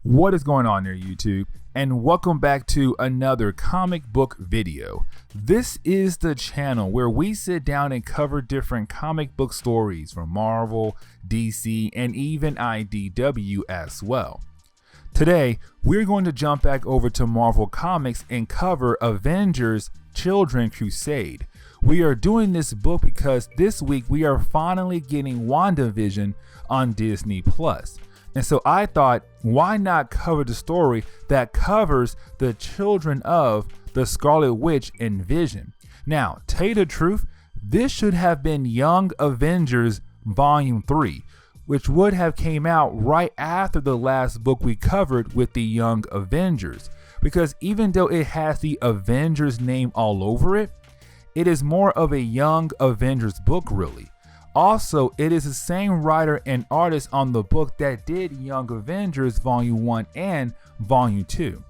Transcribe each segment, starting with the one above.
What is going on there, YouTube? And welcome back to another comic book video. This is the channel where we sit down and cover different comic book stories from Marvel, DC, and even IDW as well. Today, we're going to jump back over to Marvel Comics and cover Avengers Children's Crusade. We are doing this book because this week we are finally getting WandaVision on Disney+. And so I thought, why not cover the story that covers the children of the Scarlet Witch and Vision? Now, tell you the truth, this should have been Young Avengers Volume 3, which would have came out right after the last book we covered with the Young Avengers. Because even though it has the Avengers name all over it, it is more of a Young Avengers book really. Also, it is the same writer and artist on the book that did Young Avengers Volume 1 and Volume 2.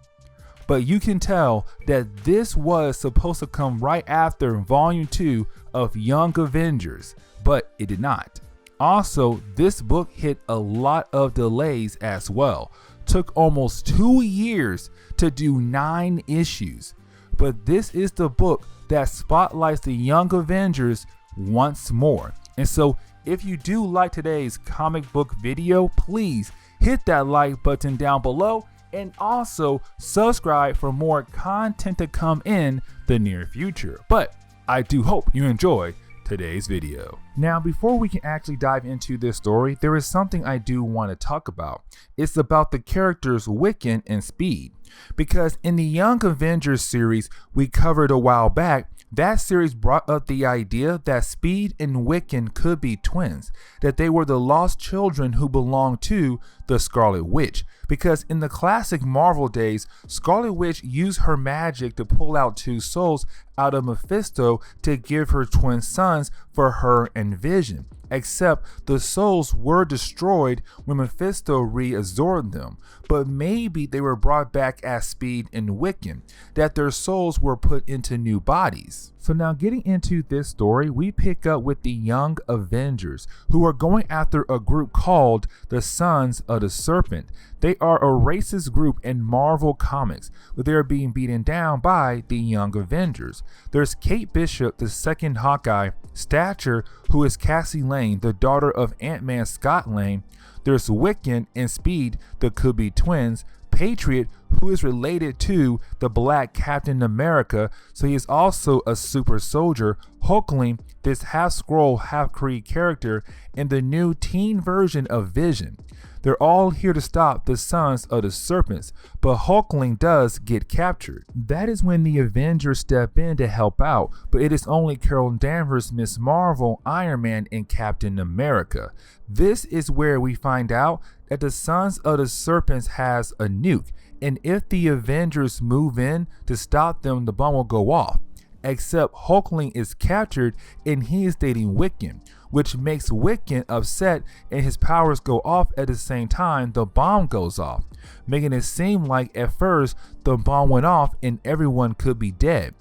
But you can tell that this was supposed to come right after Volume 2 of Young Avengers, but it did not. Also, this book hit a lot of delays as well. Took almost 2 years to do 9 issues. But this is the book that spotlights the Young Avengers once more. And so if you do like today's comic book video, please hit that like button down below and also subscribe for more content to come in the near future. But I do hope you enjoy today's video. Now, before we can actually dive into this story, there is something I do want to talk about. It's about the characters Wiccan and Speed. Because in the Young Avengers series we covered a while back, that series brought up the idea that Speed and Wiccan could be twins, that they were the lost children who belonged to the Scarlet Witch. Because in the classic Marvel days, Scarlet Witch used her magic to pull out 2 souls out of Mephisto to give her twin sons for her and Vision. Except the souls were destroyed when Mephisto reabsorbed them, but maybe they were brought back as Speed and Wiccan, that their souls were put into new bodies. So now getting into this story, we pick up with the Young Avengers, who are going after a group called the Sons of the Serpent. They are a racist group in Marvel Comics, but they are being beaten down by the Young Avengers. There's Kate Bishop, the second Hawkeye, Stature, who is Cassie Lang, the daughter of Ant-Man Scott Lang. There's Wiccan and Speed, the could-be twins. Patriot, who is related to the Black Captain America, so he is also a super soldier. Hulkling, this half-Skrull, half-Kree character, in the new teen version of Vision. They're all here to stop the Sons of the Serpents, but Hulkling does get captured. That is when the Avengers step in to help out, but it is only Carol Danvers, Ms. Marvel, Iron Man, and Captain America. This is where we find out that the Sons of the Serpents has a nuke, and if the Avengers move in to stop them, the bomb will go off. Except Hulkling is captured and he is dating Wiccan, which makes Wiccan upset and his powers go off at the same time the bomb goes off, making it seem like at first the bomb went off and everyone could be dead.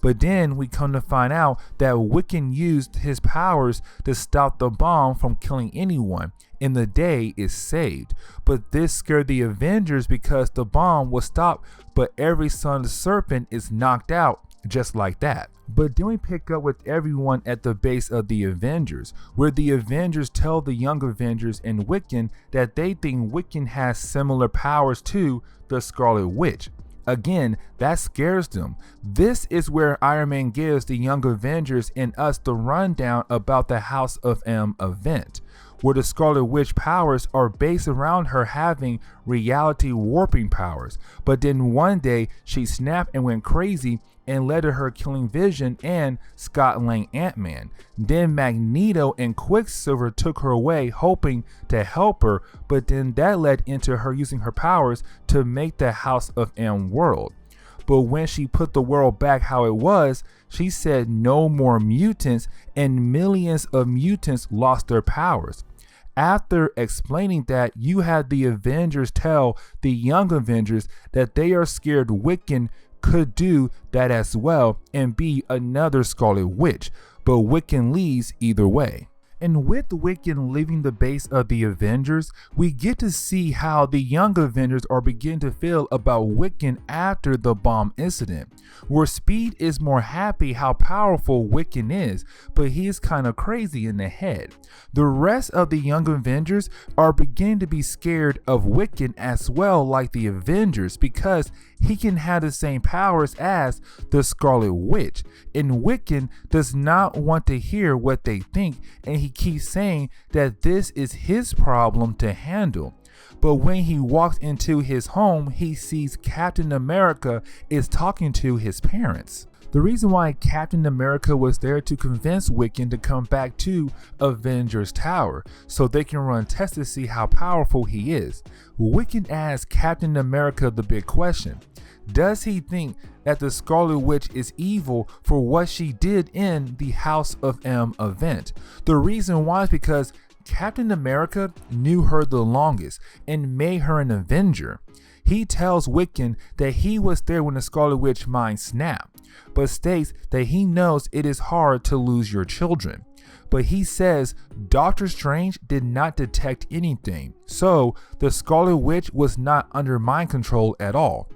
But then we come to find out that Wiccan used his powers to stop the bomb from killing anyone, and the day is saved. But this scared the Avengers because the bomb was stopped, but every Son of the Serpent is knocked out just like that. But then we pick up with everyone at the base of the Avengers, where the Avengers tell the Young Avengers and Wiccan that they think Wiccan has similar powers to the Scarlet Witch. Again, that scares them. This is where Iron Man gives the Young Avengers and us the rundown about the House of M event, where the Scarlet Witch powers are based around her having reality warping powers. But then one day she snapped and went crazy and led to her killing Vision and Scott Lang Ant-Man. Then Magneto and Quicksilver took her away hoping to help her, but then that led into her using her powers to make the House of M world. But when she put the world back how it was, she said no more mutants, and millions of mutants lost their powers. After explaining that, you had the Avengers tell the Young Avengers that they are scared Wiccan could do that as well and be another Scarlet Witch, but Wiccan leaves either way. And with Wiccan leaving the base of the Avengers, we get to see how the young Avengers are beginning to feel about Wiccan after the bomb incident, where Speed is more happy how powerful Wiccan is, but he's kind of crazy in the head. The rest of the young Avengers are beginning to be scared of Wiccan as well, like the Avengers, because he can have the same powers as the Scarlet Witch, and Wiccan does not want to hear what they think, and he keeps saying that this is his problem to handle. But when he walks into his home, he sees Captain America is talking to his parents. The reason why Captain America was there to convince Wiccan to come back to Avengers Tower so they can run tests to see how powerful he is. Wiccan asks Captain America the big question: does he think that the Scarlet Witch is evil for what she did in the House of M event? The reason why is because Captain America knew her the longest and made her an Avenger. He tells Wiccan that he was there when the Scarlet Witch mind snapped, but states that he knows it is hard to lose your children. But he says Doctor Strange did not detect anything, so the Scarlet Witch was not under mind control at all.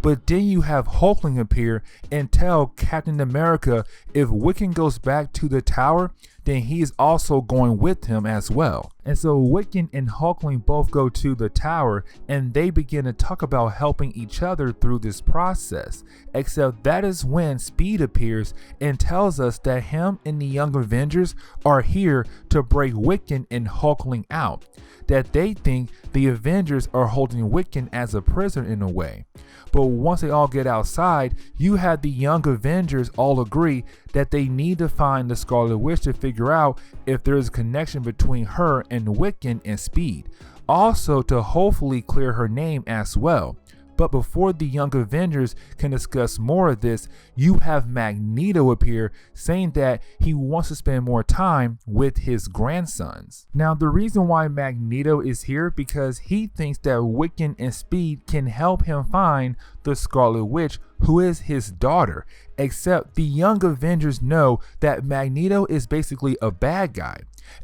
But then you have Hulkling appear and tell Captain America if Wiccan goes back to the tower, then he is also going with him as well. And so Wiccan and Hulkling both go to the tower and they begin to talk about helping each other through this process. Except that is when Speed appears and tells us that him and the Young Avengers are here to break Wiccan and Hulkling out. That they think the Avengers are holding Wiccan as a prisoner in a way. But once they all get outside, you have the Young Avengers all agree that they need to find the Scarlet Witch to figure out if there is a connection between her and Wiccan and Speed. Also to hopefully clear her name as well. But before the Young Avengers can discuss more of this, you have Magneto appear saying that he wants to spend more time with his grandsons. Now the reason why Magneto is here because he thinks that Wiccan and Speed can help him find the Scarlet Witch, who is his daughter. Except the Young Avengers know that Magneto is basically a bad guy.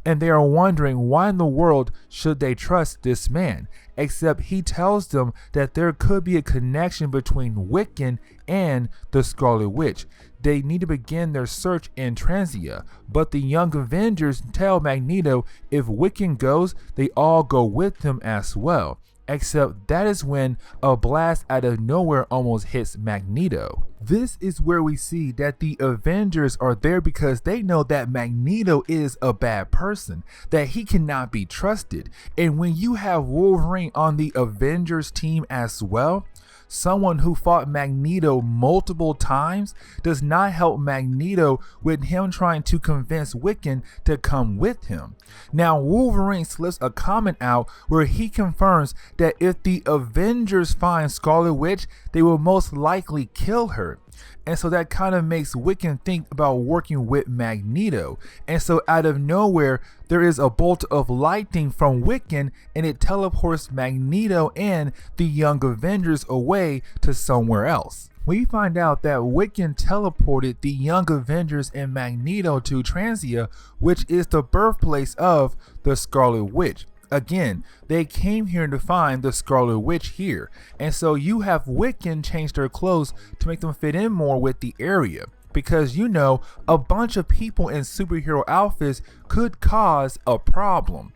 And they are wondering why in the world should they trust this man, except he tells them that there could be a connection between Wiccan and the Scarlet Witch. They need to begin their search in Transia, but the Young Avengers tell Magneto if Wiccan goes, they all go with him as well. Except that is when a blast out of nowhere almost hits Magneto. This is where we see that the Avengers are there because they know that Magneto is a bad person, that he cannot be trusted. And when you have Wolverine on the Avengers team as well, someone who fought Magneto multiple times does not help Magneto with him trying to convince Wiccan to come with him. Now Wolverine slips a comment out where he confirms that if the Avengers find Scarlet Witch, they will most likely kill her. And so that kind of makes Wiccan think about working with Magneto. And so out of nowhere, there is a bolt of lightning from Wiccan and it teleports Magneto and the Young Avengers away to somewhere else. We find out that Wiccan teleported the Young Avengers and Magneto to Transia, which is the birthplace of the Scarlet Witch. Again, they came here to find the Scarlet Witch here, and so you have Wiccan change their clothes to make them fit in more with the area, because you know a bunch of people in superhero outfits could cause a problem.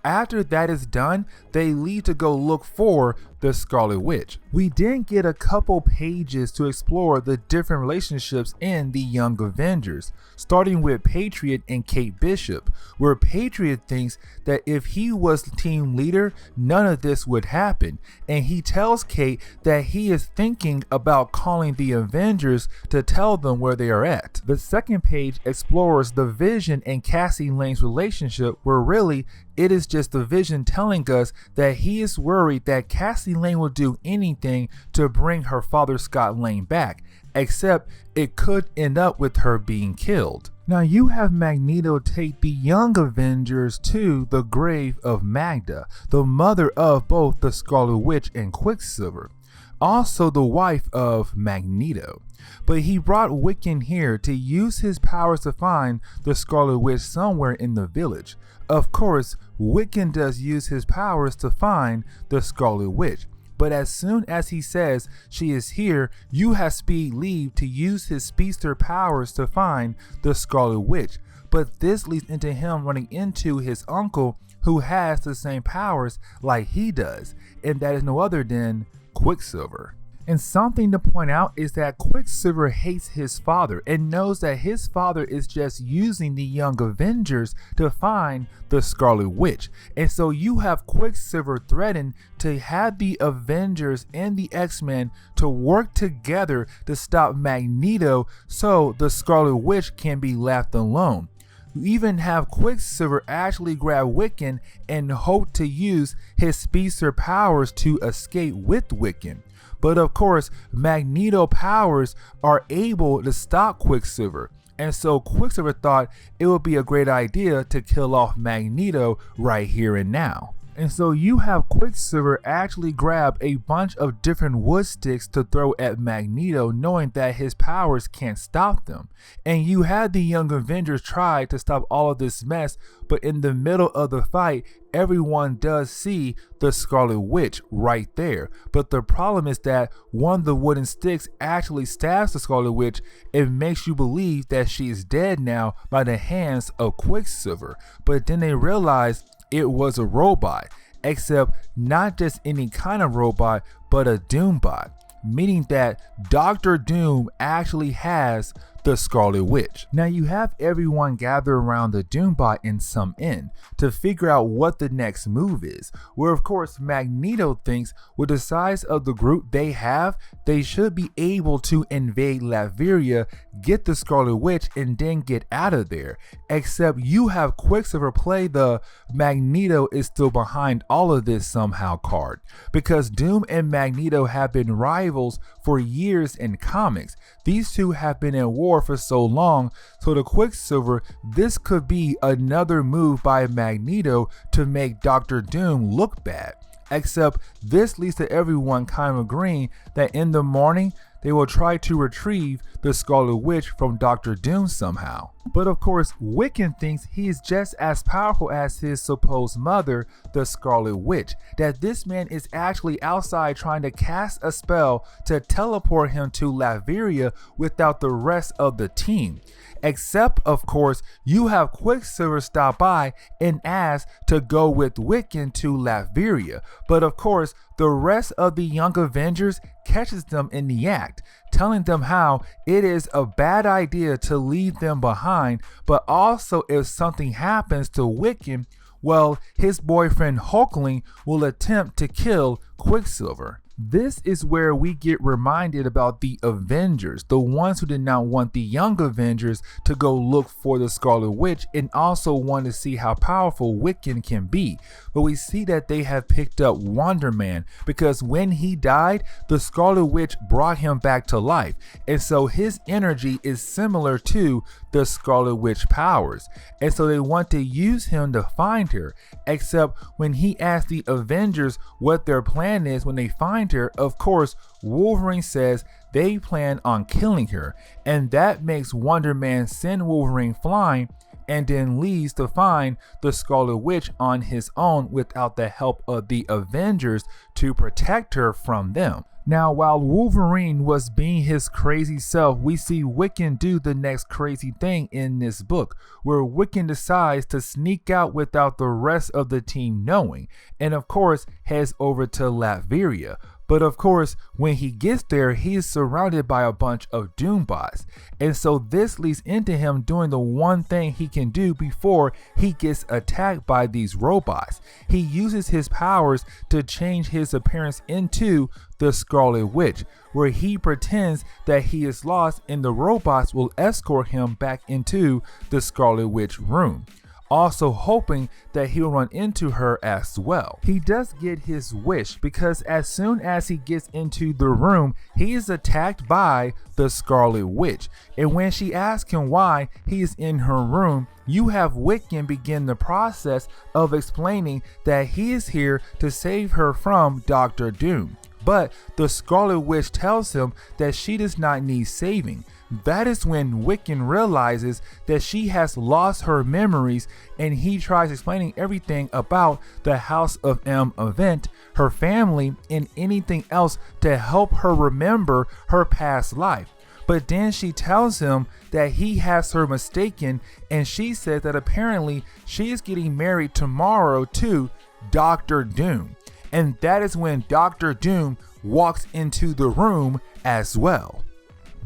After that is done, they leave to go look for the Scarlet Witch. We then get a couple pages to explore the different relationships in the Young Avengers, starting with Patriot and Kate Bishop, where Patriot thinks that if he was team leader, none of this would happen, and he tells Kate that he is thinking about calling the Avengers to tell them where they are at. The second page explores the Vision and Cassie Lane's relationship, where really it is just the Vision telling us that he is worried that Cassie Lane will do anything to bring her father Scott Lane back, except it could end up with her being killed. Now you have Magneto take the Young Avengers to the grave of Magda, the mother of both the Scarlet Witch and Quicksilver. also the wife of Magneto. But he brought Wiccan here to use his powers to find the Scarlet Witch somewhere in the village. Of course, Wiccan does use his powers to find the Scarlet Witch. But as soon as he says she is here, you have Speed leave to use his speedster powers to find the Scarlet Witch. But this leads into him running into his uncle, who has the same powers like he does, and that is no other than Quicksilver. And something to point out is that Quicksilver hates his father and knows that his father is just using the Young Avengers to find the Scarlet Witch. And so you have Quicksilver threaten to have the Avengers and the X-Men to work together to stop Magneto so the Scarlet Witch can be left alone. You even have Quicksilver actually grab Wiccan and hope to use his speedster powers to escape with Wiccan. But of course, Magneto powers are able to stop Quicksilver. And so Quicksilver thought it would be a great idea to kill off Magneto right here and now. And so you have Quicksilver actually grab a bunch of different wood sticks to throw at Magneto, knowing that his powers can't stop them. And you had the Young Avengers try to stop all of this mess, but in the middle of the fight, everyone does see the Scarlet Witch right there. But the problem is that one of the wooden sticks actually stabs the Scarlet Witch and makes you believe that she is dead now by the hands of Quicksilver. But then they realize it was a robot, except not just any kind of robot, but a Doombot, meaning that Dr. Doom actually has the Scarlet Witch. Now you have everyone gather around the Doombot in some inn to figure out what the next move is, where of course Magneto thinks with the size of the group they have, they should be able to invade Latveria, get the Scarlet Witch, and then get out of there. Except you have Quicksilver play the Magneto is still behind all of this somehow card, because Doom and Magneto have been rivals for years in comics. These two have been at war for so long, so to Quicksilver, this could be another move by Magneto to make Dr. Doom look bad. Except this leads to everyone kind of agreeing that in the morning, they will try to retrieve the Scarlet Witch from Dr. Doom somehow. But of course, Wiccan thinks he is just as powerful as his supposed mother, the Scarlet Witch, that this man is actually outside trying to cast a spell to teleport him to Latveria without the rest of the team. Except, of course, you have Quicksilver stop by and ask to go with Wiccan to Latveria. But of course, the rest of the Young Avengers catches them in the act, telling them how it is a bad idea to leave them behind, but also if something happens to Wiccan, well, his boyfriend Hulkling will attempt to kill Quicksilver. This is where we get reminded about the Avengers, the ones who did not want the Young Avengers to go look for the Scarlet Witch and also want to see how powerful Wiccan can be. But we see that they have picked up Wonder Man because when he died, the Scarlet Witch brought him back to life. And so his energy is similar to the Scarlet Witch powers. And so they want to use him to find her. Except when he asks the Avengers what their plan is when they find her, of course, Wolverine says they plan on killing her, and that makes Wonder Man send Wolverine flying and then leaves to find the Scarlet Witch on his own without the help of the Avengers to protect her from them. Now, while Wolverine was being his crazy self, we see Wiccan do the next crazy thing in this book, where Wiccan decides to sneak out without the rest of the team knowing, and of course heads over to Latveria. But of course, when he gets there, he is surrounded by a bunch of Doombots. And so this leads into him doing the one thing he can do before he gets attacked by these robots. He uses his powers to change his appearance into the Scarlet Witch, where he pretends that he is lost and the robots will escort him back into the Scarlet Witch room, also hoping that he'll run into her as well. He does get his wish because as soon as he gets into the room, he is attacked by the Scarlet Witch. And when she asks him why he is in her room, you have Wiccan begin the process of explaining that he is here to save her from Dr. Doom, But the Scarlet Witch tells him that she does not need saving. That is when Wiccan realizes that she has lost her memories, and he tries explaining everything about the House of M event, her family, and anything else to help her remember her past life. But then she tells him that he has her mistaken, and she says that apparently she is getting married tomorrow to Dr. Doom. And that is when Dr. Doom walks into the room as well.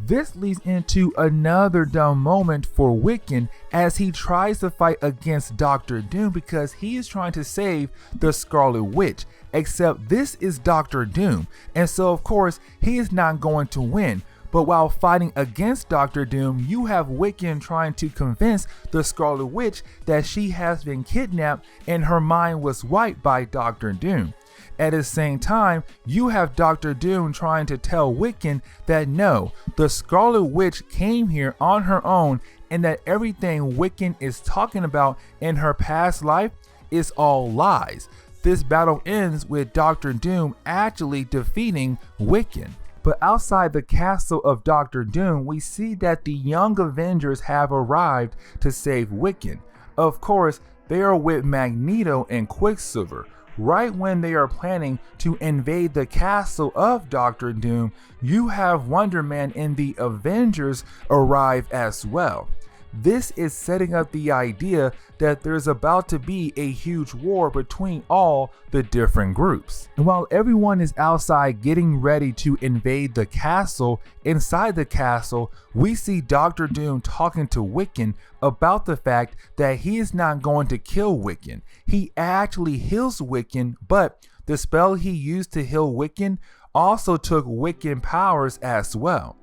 This leads into another dumb moment for Wiccan as he tries to fight against Dr. Doom because he is trying to save the Scarlet Witch, except this is Dr. Doom, and so of course he is not going to win. But while fighting against Dr. Doom, you have Wiccan trying to convince the Scarlet Witch that she has been kidnapped and her mind was wiped by Dr. Doom. At the same time, you have Dr. Doom trying to tell Wiccan that no, the Scarlet Witch came here on her own and that everything Wiccan is talking about in her past life is all lies. This battle ends with Dr. Doom actually defeating Wiccan. But outside the castle of Dr. Doom, we see that the Young Avengers have arrived to save Wiccan. Of course, they are with Magneto and Quicksilver. Right when they are planning to invade the castle of Dr. Doom, you have Wonder Man and the Avengers arrive as well. This is setting up the idea that there's about to be a huge war between all the different groups. And while everyone is outside getting ready to invade the castle, inside the castle, we see Dr. Doom talking to Wiccan about the fact that he is not going to kill Wiccan. He actually heals Wiccan, but the spell he used to heal Wiccan also took Wiccan powers as well.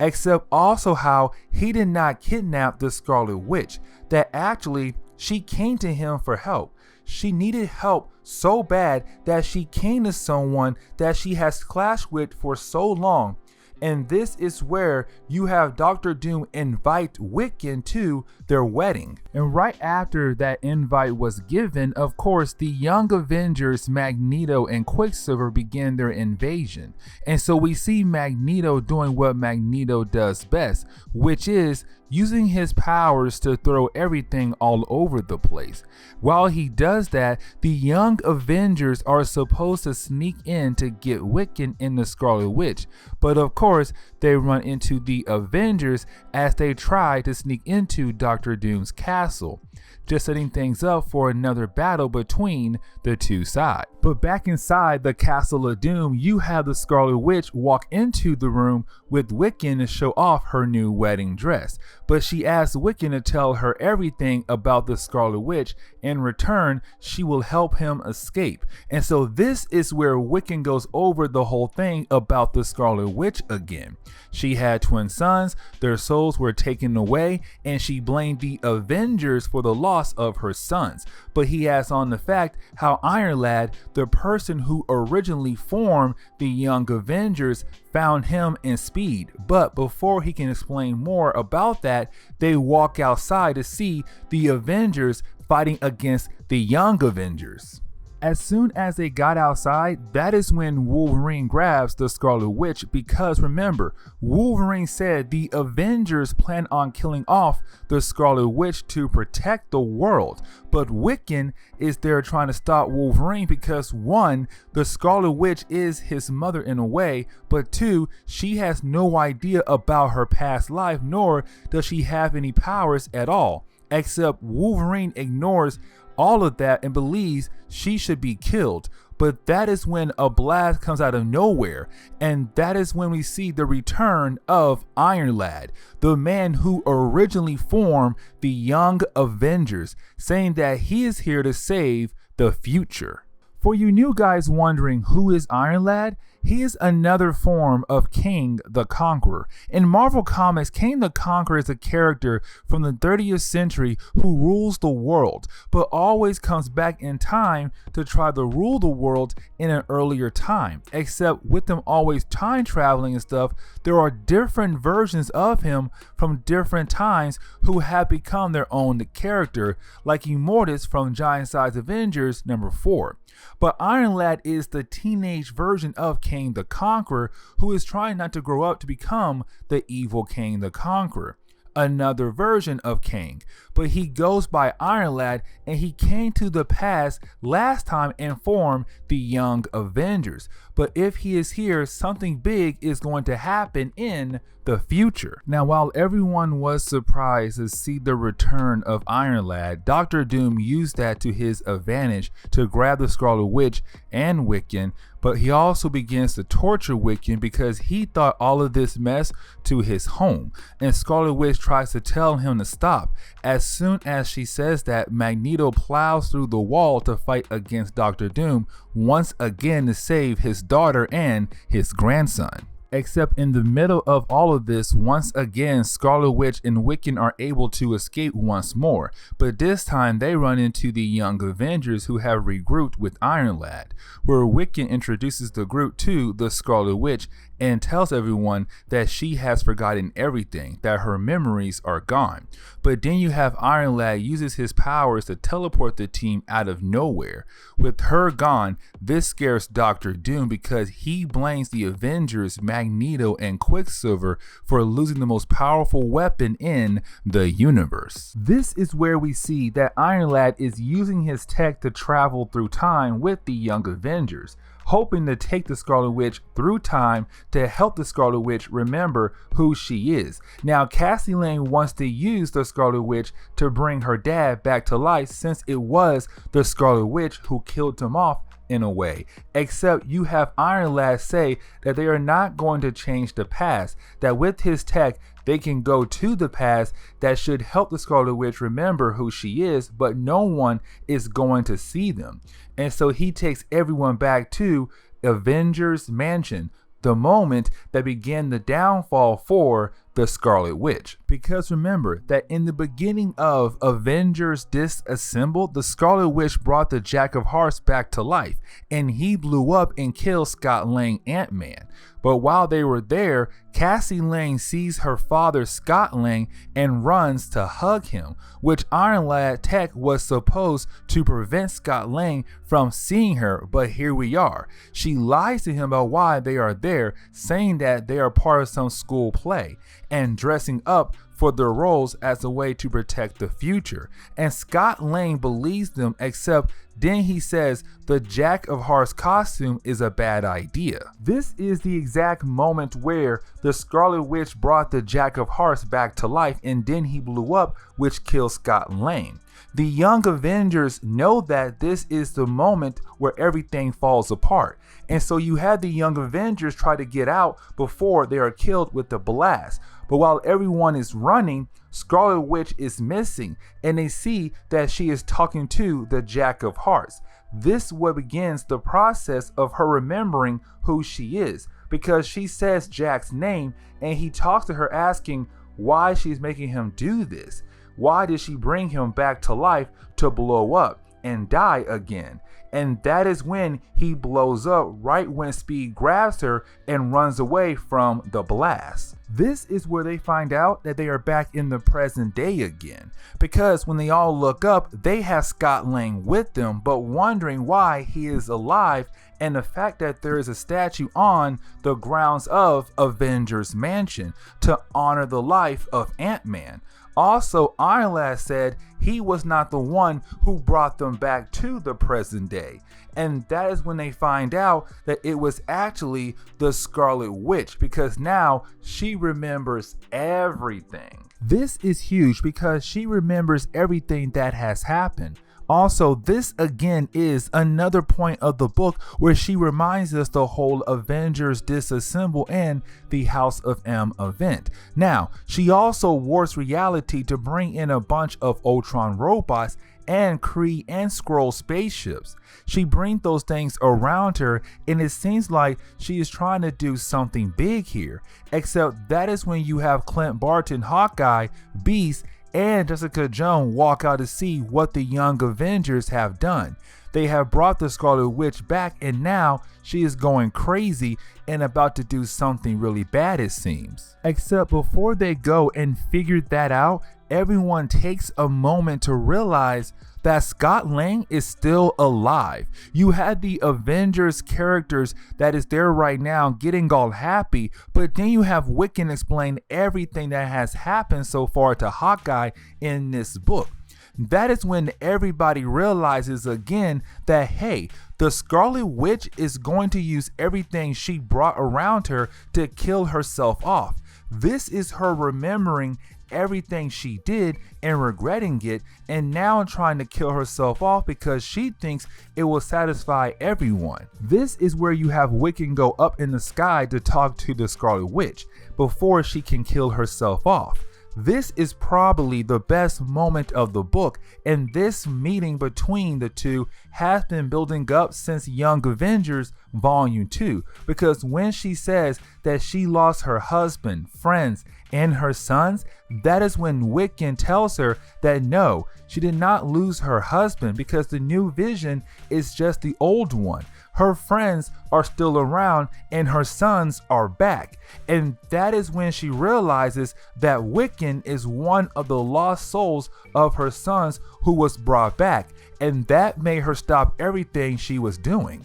Except also how he did not kidnap the Scarlet Witch, that actually she came to him for help. She needed help so bad that she came to someone that she has clashed with for so long. And this is where you have Dr. Doom invite Wiccan to their wedding. And right after that invite was given, of course, the Young Avengers, Magneto and Quicksilver begin their invasion. And so we see Magneto doing what Magneto does best, which is using his powers to throw everything all over the place. While he does that, the Young Avengers are supposed to sneak in to get Wiccan and the Scarlet Witch. But of course, they run into the Avengers as they try to sneak into Dr. Doom's castle, just setting things up for another battle between the two sides. But back inside the Castle of Doom, you have the Scarlet Witch walk into the room with Wiccan to show off her new wedding dress. But she asks Wiccan to tell her everything about the Scarlet Witch. In return, she will help him escape. And so this is where Wiccan goes over the whole thing about the Scarlet Witch again. She had twin sons, their souls were taken away, and she blamed the Avengers for the loss of her sons. But he adds on the fact how Iron Lad, the person who originally formed the Young Avengers, found him in Speed. But before he can explain more about that, they walk outside to see the Avengers fighting against the Young Avengers. As soon as they got outside, that is when Wolverine grabs the Scarlet Witch, because remember, Wolverine said the Avengers plan on killing off the Scarlet Witch to protect the world. But Wiccan is there trying to stop Wolverine because one, the Scarlet Witch is his mother in a way, but two, she has no idea about her past life, nor does she have any powers at all. Except Wolverine ignores all of that and believes she should be killed. But that is when a blast comes out of nowhere, and that is when we see the return of Iron Lad, the man who originally formed the Young Avengers, saying that he is here to save the future. For you new guys wondering who is Iron Lad, he is another form of King the Conqueror. In Marvel Comics, King the Conqueror is a character from the 30th century who rules the world, but always comes back in time to try to rule the world in an earlier time. Except with them always time traveling and stuff, there are different versions of him from different times who have become their own character, like Immortus from Giant Size Avengers number 4. But Iron Lad is the teenage version of Kang the Conqueror, who is trying not to grow up to become the evil Kang the Conqueror. Another version of Kang, but he goes by Iron Lad, and he came to the past last time and formed the Young Avengers. But if he is here, something big is going to happen in the future. Now, while everyone was surprised to see the return of Iron Lad, Dr. Doom used that to his advantage to grab the Scarlet Witch and Wiccan, but he also begins to torture Wiccan because he thought all of this mess to his home, and Scarlet Witch tries to tell him to stop. As soon as she says that, Magneto plows through the wall to fight against Dr. Doom once again to save his daughter and his grandson. Except in the middle of all of this, once again, Scarlet Witch and Wiccan are able to escape once more, but this time they run into the Young Avengers, who have regrouped with Iron Lad, where Wiccan introduces the group to the Scarlet Witch and tells everyone that she has forgotten everything, that her memories are gone. But then you have Iron Lad uses his powers to teleport the team out of nowhere. With her gone, this scares Dr. Doom because he blames the Avengers, Magneto, and Quicksilver for losing the most powerful weapon in the universe. This is where we see that Iron Lad is using his tech to travel through time with the Young Avengers, hoping to take the Scarlet Witch through time to help the Scarlet Witch remember who she is. Now, Cassie Lang wants to use the Scarlet Witch to bring her dad back to life, since it was the Scarlet Witch who killed him off in a way. Except you have Iron Lad say that they are not going to change the past, that with his tech they can go to the past that should help the Scarlet Witch remember who she is, but no one is going to see them. And so he takes everyone back to Avengers Mansion, the moment that began the downfall for the Scarlet Witch. Because remember that in the beginning of Avengers Disassembled, the Scarlet Witch brought the Jack of Hearts back to life, and he blew up and killed Scott Lang Ant-Man. But while they were there, Cassie Lang sees her father Scott Lang and runs to hug him, which Iron Lad tech was supposed to prevent Scott Lang from seeing her, but here we are. She lies to him about why they are there, saying that they are part of some school play and dressing up for their roles as a way to protect the future. And Scott Lang believes them, except then he says the Jack of Hearts costume is a bad idea. This is the exact moment where the Scarlet Witch brought the Jack of Hearts back to life, and then he blew up, which kills Scott Lang. The Young Avengers know that this is the moment where everything falls apart, and so you have the Young Avengers try to get out before they are killed with the blast. But while everyone is running, Scarlet Witch is missing, and they see that she is talking to the Jack of Hearts. This is what begins the process of her remembering who she is, because she says Jack's name, and he talks to her asking why she's making him do this. Why did she bring him back to life to blow up and die again? And that is when he blows up, right when Speed grabs her and runs away from the blast. This is where they find out that they are back in the present day again, because when they all look up, they have Scott Lang with them, but wondering why he is alive, and the fact that there is a statue on the grounds of Avengers Mansion to honor the life of Ant-Man. Also, Iron Lad said he was not the one who brought them back to the present day. And that is when they find out that it was actually the Scarlet Witch, because now she remembers everything. This is huge because she remembers everything that has happened. Also, this again is another point of the book where she reminds us the whole Avengers Disassemble and the House of M event. Now, she also warps reality to bring in a bunch of Ultron robots and Kree and Skrull spaceships. She brings those things around her, and it seems like she is trying to do something big here. Except that is when you have Clint Barton, Hawkeye, Beast, and Jessica Jones walk out to see what the Young Avengers have done. they have brought the Scarlet Witch back, and now she is going crazy and about to do something really bad, it seems. Except before they go and figure that out, everyone takes a moment to realize that Scott Lang is still alive. You had the Avengers characters that is there right now getting all happy, but then you have Wiccan explain everything that has happened so far to Hawkeye in this book. That is when everybody realizes again that, hey, the Scarlet Witch is going to use everything she brought around her to kill herself off. This is her remembering everything she did and regretting it, and now trying to kill herself off because she thinks it will satisfy everyone. This is where you have Wiccan go up in the sky to talk to the Scarlet Witch before she can kill herself off. This is probably the best moment of the book, and this meeting between the two has been building up since Young Avengers Volume 2, because when she says that she lost her husband, friends, and her sons, that is when Wiccan tells her that no, she did not lose her husband because the new Vision is just the old one. Her friends are still around and her sons are back. And that is when she realizes that Wiccan is one of the lost souls of her sons who was brought back. And that made her stop everything she was doing.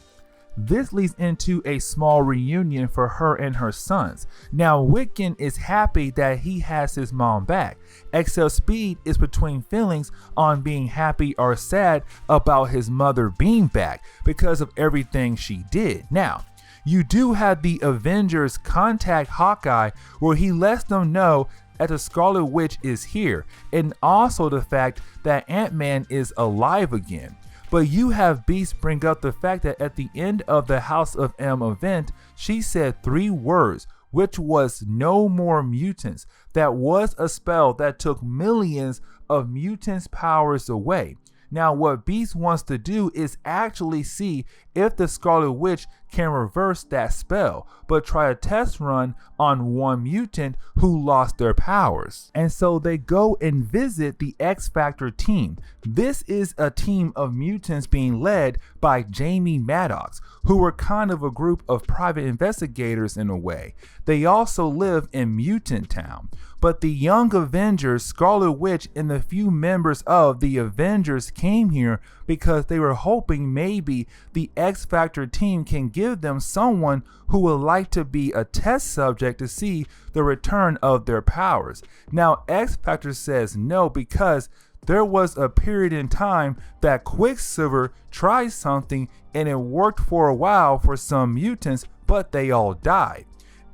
This leads into a small reunion for her and her sons. Now Wiccan is happy that he has his mom back, except Speed is between feelings on being happy or sad about his mother being back because of everything she did. Now, you do have the Avengers contact Hawkeye where he lets them know that the Scarlet Witch is here, and also the fact that Ant-Man is alive again. But you have Beast bring up the fact that at the end of the House of M event, she said 3 words, which was no more mutants. That was a spell that took millions of mutants' powers away. Now what Beast wants to do is actually see if the Scarlet Witch can reverse that spell, but try a test run on one mutant who lost their powers. And so they go and visit the X Factor team. This is a team of mutants being led by Jamie Madrox, who were kind of a group of private investigators in a way. They also live in Mutant Town. But the Young Avengers, Scarlet Witch, and the few members of the Avengers came here because they were hoping maybe the X Factor team can give them someone who would like to be a test subject to see the return of their powers. Now X Factor says no because there was a period in time that Quicksilver tried something and it worked for a while for some mutants, but they all died.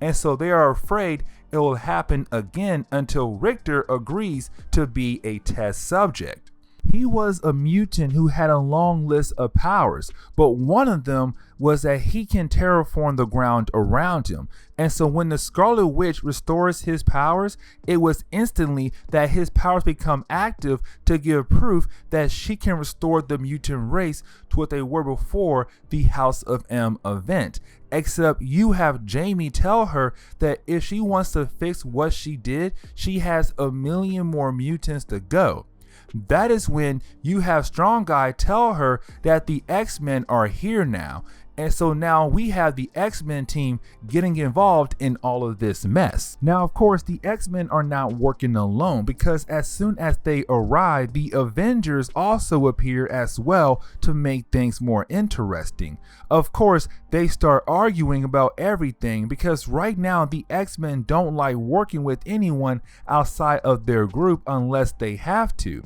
And so they are afraid it will happen again until Richter agrees to be a test subject. He was a mutant who had a long list of powers, but one of them was that he can terraform the ground around him. And so when the Scarlet Witch restores his powers, it was instantly that his powers become active to give proof that she can restore the mutant race to what they were before the House of M event. Except you have Jamie tell her that if she wants to fix what she did, she has a million more mutants to go. That is when you have Strong Guy tell her that the X-Men are here now. And so now we have the X-Men team getting involved in all of this mess. Now, of course, the X-Men are not working alone because as soon as they arrive, the Avengers also appear as well to make things more interesting. Of course, they start arguing about everything because right now the X-Men don't like working with anyone outside of their group unless they have to.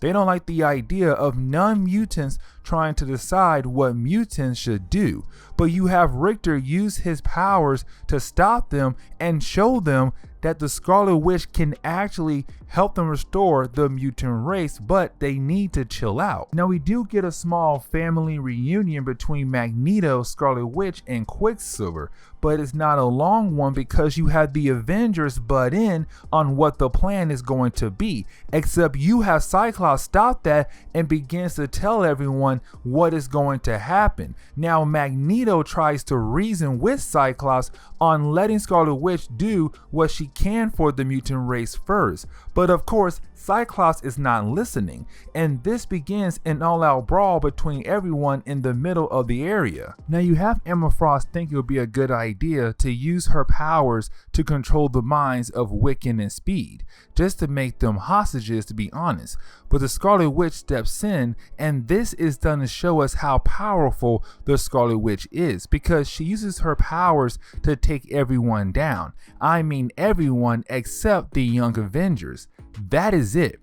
They don't like the idea of non-mutants trying to decide what mutants should do. But you have Richter use his powers to stop them and show them that the Scarlet Witch can actually help them restore the mutant race, but they need to chill out. Now we do get a small family reunion between Magneto, Scarlet Witch, and Quicksilver, but it's not a long one because you have the Avengers butt in on what the plan is going to be, except you have Cyclops stop that and begins to tell everyone everyone what is going to happen. Now Magneto tries to reason with Cyclops on letting Scarlet Witch do what she can for the mutant race first, but of course Cyclops is not listening, and this begins an all-out brawl between everyone in the middle of the area. Now you have Emma Frost think it would be a good idea to use her powers to control the minds of Wiccan and Speed, just to make them hostages, to be honest. But the Scarlet Witch steps in, and this is done to show us how powerful the Scarlet Witch is, because she uses her powers to take everyone down. I mean everyone except the Young Avengers. That is it.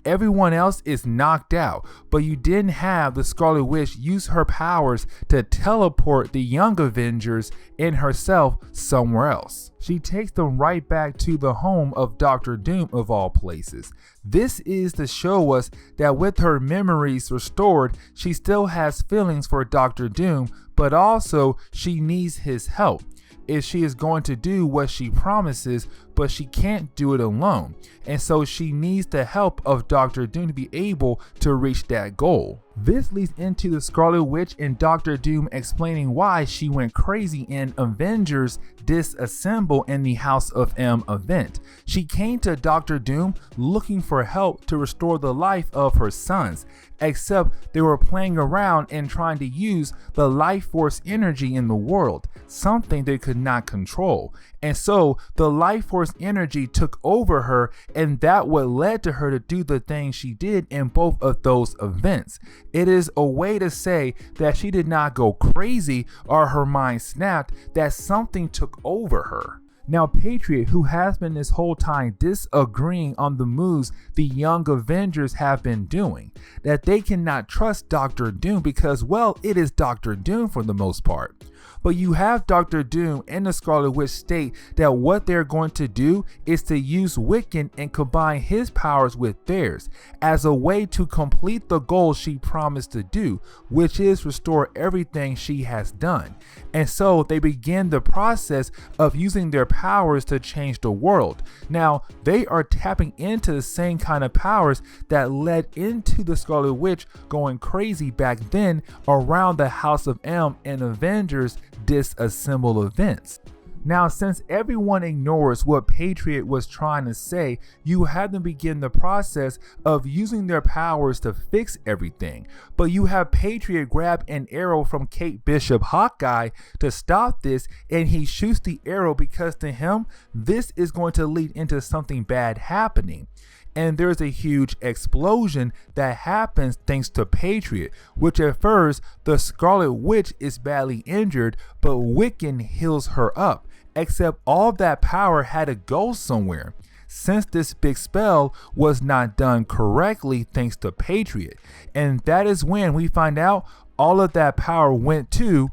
Everyone else is knocked out, but you didn't have the Scarlet Witch use her powers to teleport the Young Avengers and herself somewhere else. She takes them right back to the home of Doctor Doom of all places. This is to show us that with her memories restored, she still has feelings for Doctor Doom, but also she needs his help if she is going to do what she promises, but she can't do it alone. And so she needs the help of Doctor Doom to be able to reach that goal. This leads into the Scarlet Witch and Doctor Doom explaining why she went crazy in Avengers Disassemble in the House of M event. She came to Doctor Doom looking for help to restore the life of her sons, except they were playing around and trying to use the life force energy in the world, something they could not control. And so the life force energy took over her, and that what led to her to do the things she did in both of those events. It is a way to say that she did not go crazy or her mind snapped, that something took over her. Now Patriot, who has been this whole time disagreeing on the moves the Young Avengers have been doing, that they cannot trust Doctor Doom because, well, it is Doctor Doom for the most part. But you have Doctor Doom and the Scarlet Witch state that what they're going to do is to use Wiccan and combine his powers with theirs as a way to complete the goal she promised to do, which is restore everything she has done. And so they begin the process of using their powers to change the world. Now they are tapping into the same kind of powers that led into the Scarlet Witch going crazy back then around the House of M and Avengers Disassemble events. Now, since everyone ignores what Patriot was trying to say, you have them begin the process of using their powers to fix everything. But you have Patriot grab an arrow from Kate Bishop Hawkeye to stop this, and he shoots the arrow because to him, this is going to lead into something bad happening. And there's a huge explosion that happens thanks to Patriot, which at first the Scarlet Witch is badly injured, but Wiccan heals her up, except all that power had to go somewhere, since this big spell was not done correctly thanks to Patriot. And that is when we find out all of that power went to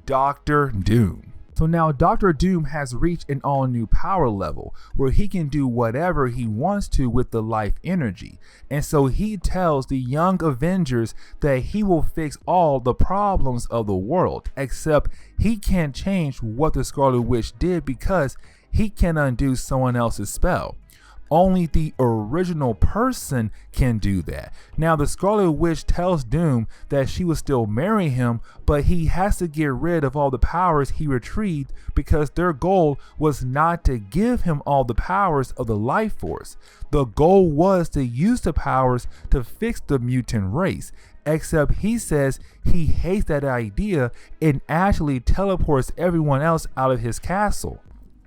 Doctor Doom. So now Doctor Doom has reached an all new power level where he can do whatever he wants to with the life energy. And so he tells the Young Avengers that he will fix all the problems of the world, except he can't change what the Scarlet Witch did because he can undo someone else's spell. Only the original person can do that. Now the Scarlet Witch tells Doom that she will still marry him, but he has to get rid of all the powers he retrieved because their goal was not to give him all the powers of the life force. The goal was to use the powers to fix the mutant race. Except he says he hates that idea and actually teleports everyone else out of his castle,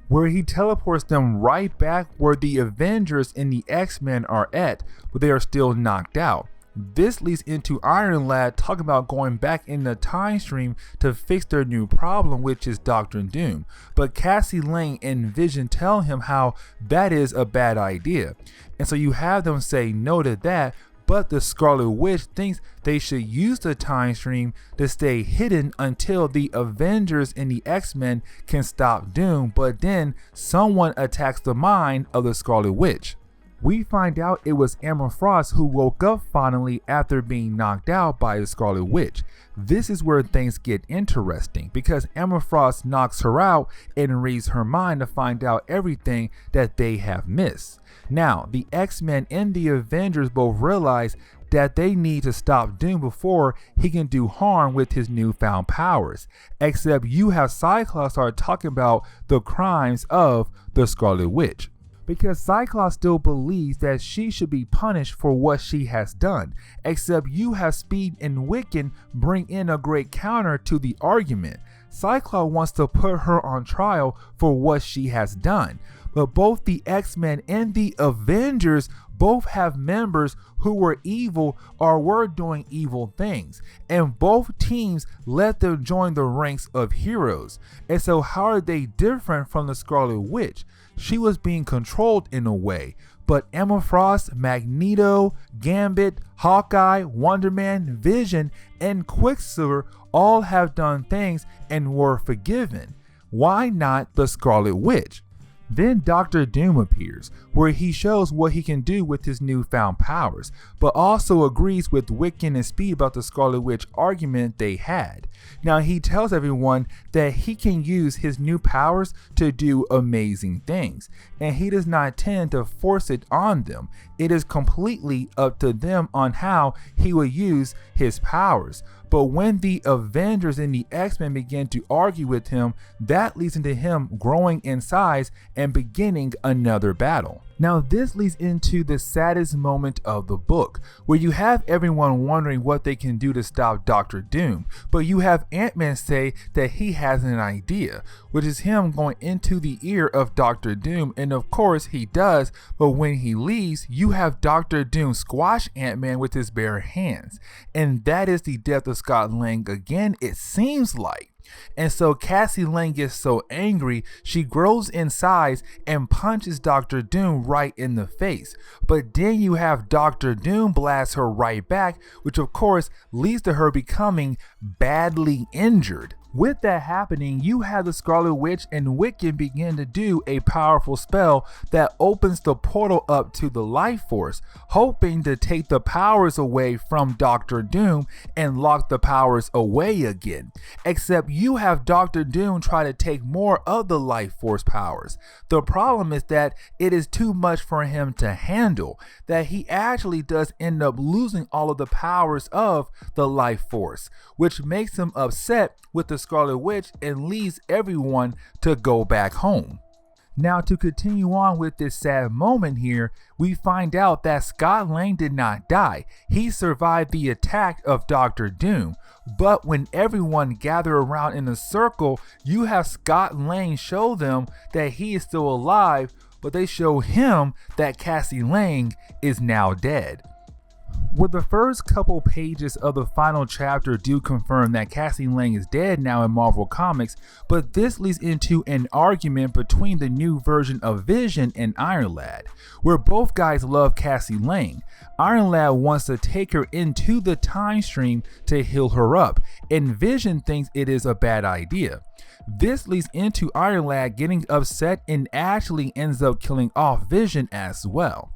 where he teleports them right back where the Avengers and the X-Men are at, but they are still knocked out. This leads into Iron Lad talking about going back in the time stream to fix their new problem, which is Doctor Doom. But Cassie Lang and Vision tell him how that is a bad idea. And so you have them say no to that, but the Scarlet Witch thinks they should use the time stream to stay hidden until the Avengers and the X-Men can stop Doom, but then someone attacks the mind of the Scarlet Witch. We find out it was Emma Frost who woke up finally after being knocked out by the Scarlet Witch. This is where things get interesting because Emma Frost knocks her out and reads her mind to find out everything that they have missed. Now, the X-Men and the Avengers both realize that they need to stop Doom before he can do harm with his newfound powers. Except you have Cyclops start talking about the crimes of the Scarlet Witch. Because Cyclops still believes that she should be punished for what she has done. Except you have Speed and Wiccan bring in a great counter to the argument. Cyclops wants to put her on trial for what she has done. But both the X-Men and the Avengers both have members who were evil or were doing evil things, and both teams let them join the ranks of heroes. And so how are they different from the Scarlet Witch? She was being controlled in a way, but Emma Frost, Magneto, Gambit, Hawkeye, Wonder Man, Vision, and Quicksilver all have done things and were forgiven. Why not the Scarlet Witch? Then Dr. Doom appears, where he shows what he can do with his newfound powers, but also agrees with Wiccan and Speed about the Scarlet Witch argument they had. Now he tells everyone that he can use his new powers to do amazing things, and he does not tend to force it on them. It is completely up to them on how he will use his powers. But when the Avengers and the X-Men begin to argue with him, that leads into him growing in size and beginning another battle. Now this leads into the saddest moment of the book, where you have everyone wondering what they can do to stop Dr. Doom, but you have Ant-Man say that he has an idea, which is him going into the ear of Dr. Doom, and of course he does, but when he leaves, you have Dr. Doom squash Ant-Man with his bare hands, and that is the death of Scott Lang again, it seems like. And so Cassie Lang gets so angry, she grows in size and punches Dr. Doom right in the face. But then you have Dr. Doom blast her right back, which of course leads to her becoming badly injured. With that happening, you have the Scarlet Witch and Wiccan begin to do a powerful spell that opens the portal up to the Life Force, hoping to take the powers away from Dr. Doom and lock the powers away again. Except you have Dr. Doom try to take more of the Life Force powers. The problem is that it is too much for him to handle, that he actually does end up losing all of the powers of the Life Force, which makes him upset with the Scarlet Witch and leads everyone to go back home. Now to continue on with this sad moment here, we find out that Scott Lang did not die. He survived the attack of Dr. Doom. But when everyone gathered around in a circle, you have Scott Lang show them that he is still alive, but they show him that Cassie Lang is now dead. Well, the first couple pages of the final chapter do confirm that Cassie Lang is dead now in Marvel Comics, but this leads into an argument between the new version of Vision and Iron Lad, where both guys love Cassie Lang. Iron Lad wants to take her into the time stream to heal her up, and Vision thinks it is a bad idea. This leads into Iron Lad getting upset and actually ends up killing off Vision as well.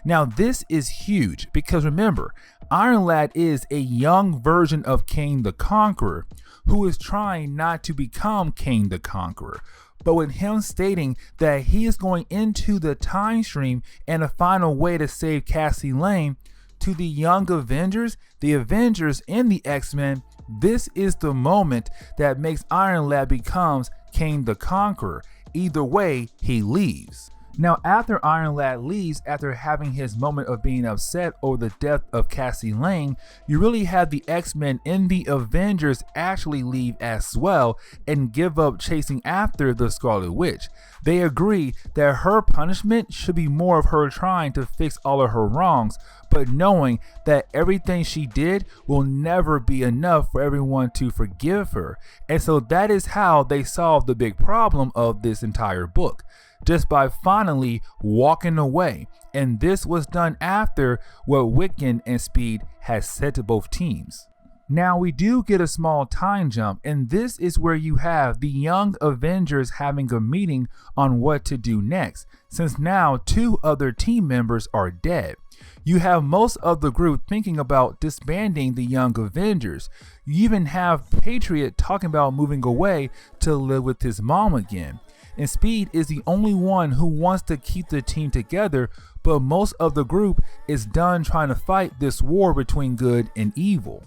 Now this is huge because remember, Iron Lad is a young version of Kang the Conqueror who is trying not to become Kang the Conqueror. But with him stating that he is going into the time stream and to find a way to save Cassie Lang, to the young Avengers, the Avengers and the X-Men, this is the moment that makes Iron Lad becomes Kang the Conqueror. Either way, he leaves. Now after Iron Lad leaves after having his moment of being upset over the death of Cassie Lang, you really have the X-Men and the Avengers actually leave as well and give up chasing after the Scarlet Witch. They agree that her punishment should be more of her trying to fix all of her wrongs, but knowing that everything she did will never be enough for everyone to forgive her. And so that is how they solve the big problem of this entire book, just by finally walking away. And this was done after what Wiccan and Speed has said to both teams. Now we do get a small time jump, and this is where you have the young Avengers having a meeting on what to do next, since now 2 other team members are dead. You have most of the group thinking about disbanding the young Avengers. You even have Patriot talking about moving away to live with his mom again. and Speed is the only one who wants to keep the team together, but most of the group is done trying to fight this war between good and evil.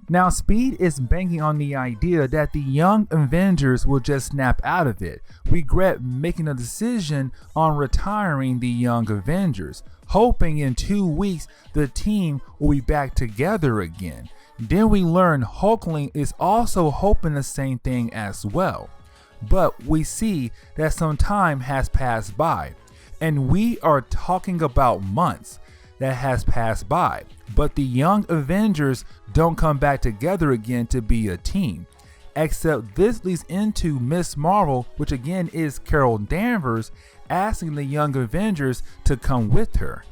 Now, Speed is banking on the idea that the young Avengers will just snap out of it, regret making a decision on retiring the young Avengers, hoping in 2 weeks the team will be back together again. Then we learn Hulkling is also hoping the same thing as well. But we see that some time has passed by, and we are talking about months that has passed by, but the young Avengers don't come back together again to be a team. Except this leads into Miss Marvel, which again is Carol Danvers, asking the young Avengers to come with her.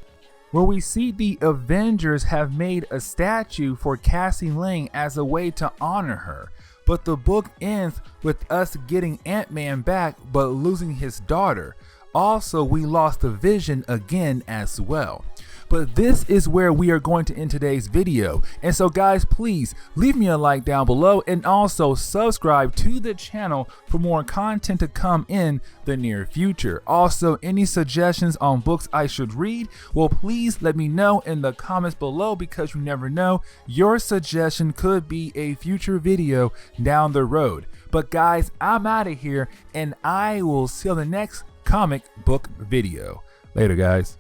Where we see the Avengers have made a statue for Cassie Lang as a way to honor her. But the book ends with us getting Ant-Man back but losing his daughter. Also, we lost the Vision again as well. But this is where we are going to end today's video. And so guys, please leave me a like down below and also subscribe to the channel for more content to come in the near future. Also, any suggestions on books I should read, well, please let me know in the comments below, because you never know, your suggestion could be a future video down the road. But guys, I'm out of here and I will see you on the next comic book video. Later, guys.